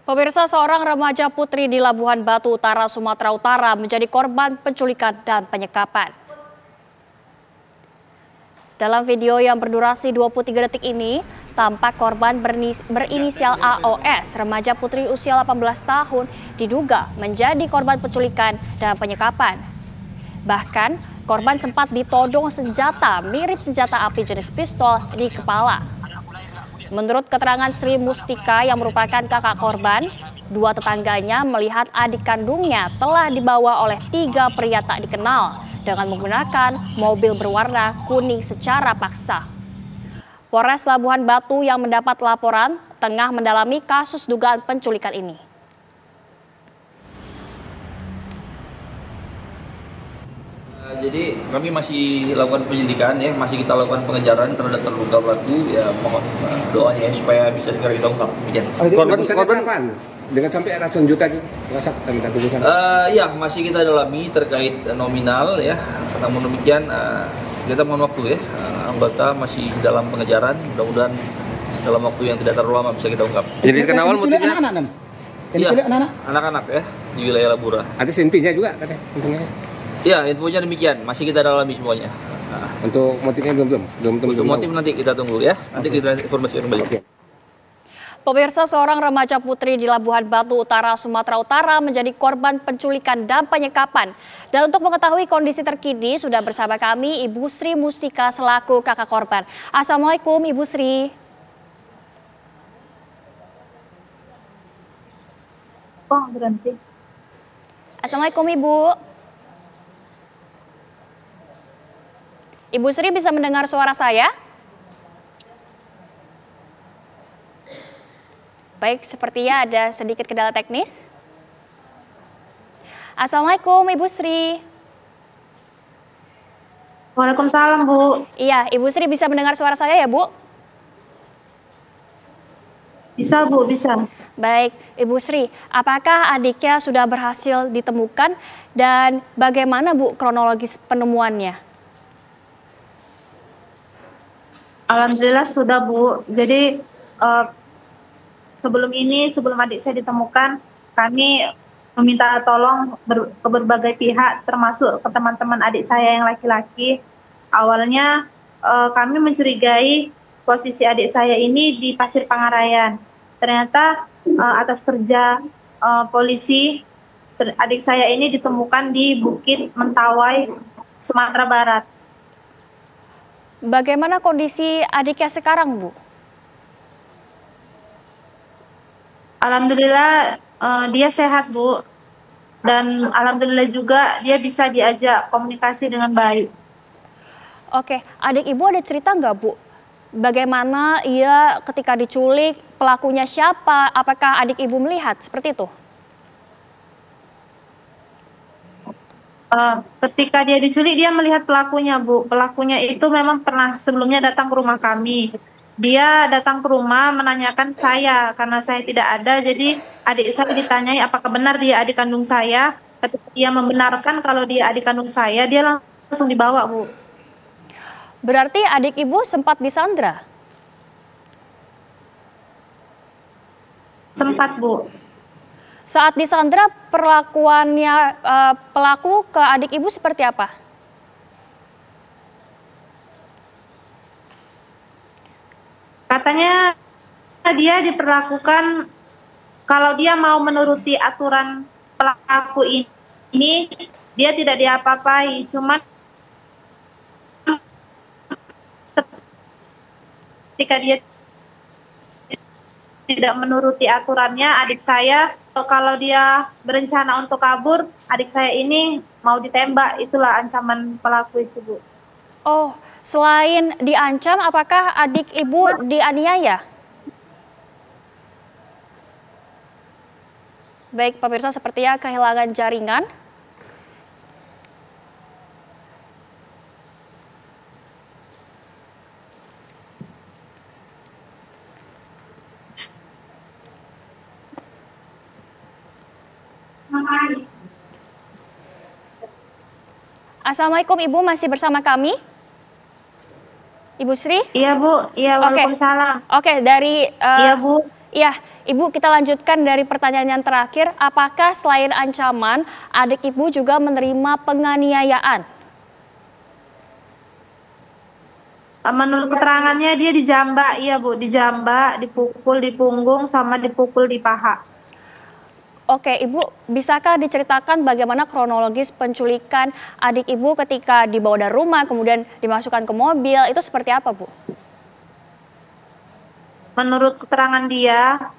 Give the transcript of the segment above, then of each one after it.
Pemirsa, seorang remaja putri di Labuhan Batu Utara, Sumatera Utara menjadi korban penculikan dan penyekapan. Dalam video yang berdurasi 23 detik ini, tampak korban berinisial AOS, remaja putri usia 18 tahun, diduga menjadi korban penculikan dan penyekapan. Bahkan, korban sempat ditodong senjata mirip senjata api jenis pistol di kepala. Menurut keterangan Sri Mustika yang merupakan kakak korban, dua tetangganya melihat adik kandungnya telah dibawa oleh 3 pria tak dikenal dengan menggunakan mobil berwarna kuning secara paksa. Polres Labuhan Batu yang mendapat laporan tengah mendalami kasus dugaan penculikan ini. Jadi kami masih lakukan penyelidikan ya, masih kita lakukan pengejaran terhadap terduga pelaku ya, mohon doanya supaya bisa segera ditangkap. Korban dengan sampai ratusan juta minta tebusan. Ya masih kita dalami terkait nominal ya. Namun demikian kita mohon waktu ya, anggota masih dalam pengejaran, mudah-mudahan dalam waktu yang tidak terlalu lama bisa kita ungkap. Jadi kenal motifnya anak-anak ya di wilayah Labura. Ada senpinya juga katanya. Ya, infonya demikian. Masih kita dalami semuanya. Untuk motifnya belum. Untuk motif nanti kita tunggu ya. Nanti kita informasikan kembali. Okay. Pemirsa, seorang remaja putri di Labuhan Batu Utara, Sumatera Utara menjadi korban penculikan dan penyekapan. Dan untuk mengetahui kondisi terkini sudah bersama kami Ibu Sri Mustika selaku kakak korban. Assalamualaikum Ibu Sri. Oh, berhenti. Assalamualaikum Ibu. Ibu Sri bisa mendengar suara saya? Baik, sepertinya ada sedikit kendala teknis. Assalamualaikum Ibu Sri. Waalaikumsalam, Bu. Iya, Ibu Sri bisa mendengar suara saya ya, Bu? Bisa, Bu, bisa. Baik, Ibu Sri, apakah adiknya sudah berhasil ditemukan dan bagaimana, Bu, kronologis penemuannya? Alhamdulillah sudah, Bu. Jadi sebelum adik saya ditemukan, kami meminta tolong ke berbagai pihak, termasuk ke teman-teman adik saya yang laki-laki. Awalnya kami mencurigai posisi adik saya ini di Pasir Pangarayan. Ternyata atas kerja polisi, adik saya ini ditemukan di Bukit Mentawai, Sumatera Barat. Bagaimana kondisi adiknya sekarang, Bu? Alhamdulillah dia sehat, Bu. Dan alhamdulillah juga dia bisa diajak komunikasi dengan baik. Oke, adik Ibu ada cerita nggak, Bu? Bagaimana ia ketika diculik, pelakunya siapa? Apakah adik Ibu melihat seperti itu? Ketika dia diculik, dia melihat pelakunya, Bu. Pelakunya itu memang pernah sebelumnya datang ke rumah kami. Dia datang ke rumah menanyakan saya, karena saya tidak ada. Jadi adik saya ditanyai apakah benar dia adik kandung saya. Ketika dia membenarkan kalau dia adik kandung saya, dia langsung dibawa, Bu. Berarti adik Ibu sempat disandra? Sempat, Bu. Saat disandra, perlakuannya pelaku ke adik Ibu seperti apa? Katanya dia diperlakukan kalau dia mau menuruti aturan pelaku ini, dia tidak diapa-apai. Cuman ketika dia tidak menuruti aturannya, adik saya kalau dia berencana untuk kabur, adik saya ini mau ditembak. Itulah ancaman pelaku itu, Bu. Oh, selain diancam, apakah adik Ibu dianiaya? Baik, pemirsa, sepertinya kehilangan jaringan. Assalamualaikum Ibu, masih bersama kami? Ibu Sri? Iya, Bu. Iya, waalaikumsalam. Oke, dari Iya, Bu. Iya, Ibu, kita lanjutkan dari pertanyaan yang terakhir. Apakah selain ancaman, adik Ibu juga menerima penganiayaan? Menurut keterangannya dia dijambak, iya Bu, dijambak, dipukul di punggung sama dipukul di paha. Oke, Ibu, bisakah diceritakan bagaimana kronologis penculikan adik Ibu ketika dibawa dari rumah, kemudian dimasukkan ke mobil, itu seperti apa, Bu? Menurut keterangan dia,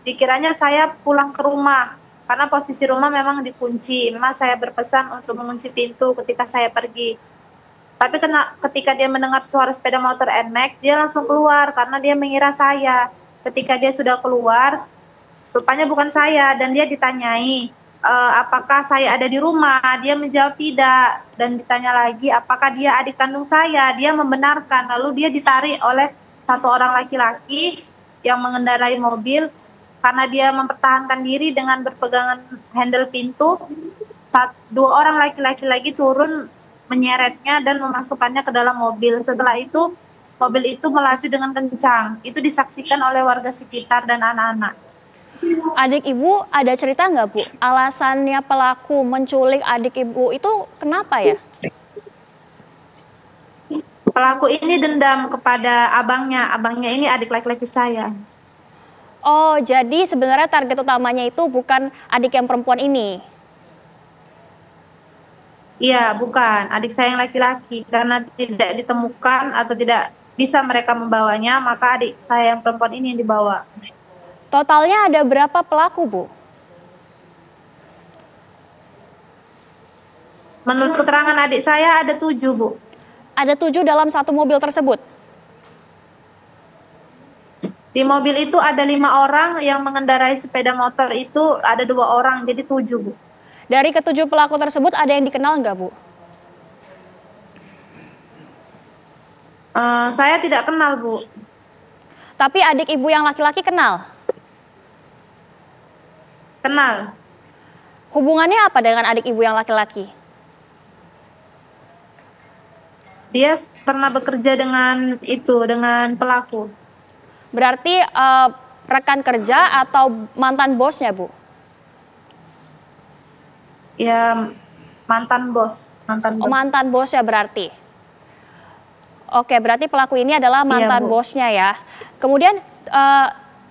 dikiranya saya pulang ke rumah, karena posisi rumah memang dikunci. Memang saya berpesan untuk mengunci pintu ketika saya pergi. Tapi ketika dia mendengar suara sepeda motor NMAX, dia langsung keluar karena dia mengira saya. Ketika dia sudah keluar, rupanya bukan saya, dan dia ditanyai, apakah saya ada di rumah? Dia menjawab tidak, dan ditanya lagi apakah dia adik kandung saya. Dia membenarkan, lalu dia ditarik oleh satu orang laki-laki yang mengendarai mobil. Karena dia mempertahankan diri dengan berpegangan handle pintu, dua orang laki-laki lagi turun menyeretnya dan memasukkannya ke dalam mobil. Setelah itu, mobil itu melaju dengan kencang. Itu disaksikan oleh warga sekitar dan anak-anak. Adik Ibu ada cerita nggak, Bu? Alasannya pelaku menculik adik Ibu itu kenapa ya? Pelaku ini dendam kepada abangnya. Abangnya ini adik laki-laki saya. Oh, jadi sebenarnya target utamanya itu bukan adik yang perempuan ini? Iya, bukan. Adik saya yang laki-laki. Karena tidak ditemukan atau tidak bisa mereka membawanya, maka adik saya yang perempuan ini yang dibawa. Totalnya ada berapa pelaku, Bu? Menurut keterangan adik saya ada 7, Bu. Ada 7 dalam satu mobil tersebut? Di mobil itu ada 5 orang, yang mengendarai sepeda motor itu ada 2 orang, jadi 7, Bu. Dari ke-7 pelaku tersebut ada yang dikenal nggak, Bu? Saya tidak kenal, Bu. Tapi adik Ibu yang laki-laki kenal? Kenal. Hubungannya apa dengan adik Ibu yang laki-laki? Dia pernah bekerja dengan pelaku. Berarti rekan kerja atau mantan bosnya, Bu? Ya, mantan bos. Oh, mantan bosnya berarti. Oke, berarti pelaku ini adalah mantan bosnya ya. Kemudian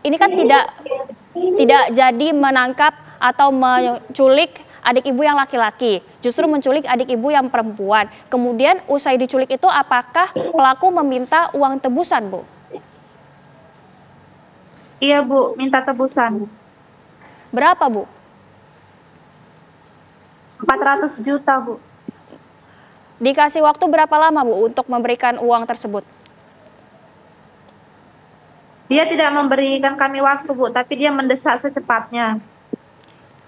ini kan tidak jadi menangkap atau menculik adik Ibu yang laki-laki, justru menculik adik Ibu yang perempuan. Kemudian usai diculik itu apakah pelaku meminta uang tebusan, Bu? Iya, Bu, minta tebusan. Berapa, Bu? 400 juta, Bu. Dikasih waktu berapa lama, Bu, untuk memberikan uang tersebut? Dia tidak memberikan kami waktu, Bu, tapi dia mendesak secepatnya.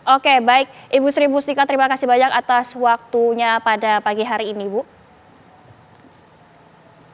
Oke, baik. Ibu Sri Mustika, terima kasih banyak atas waktunya pada pagi hari ini, Bu.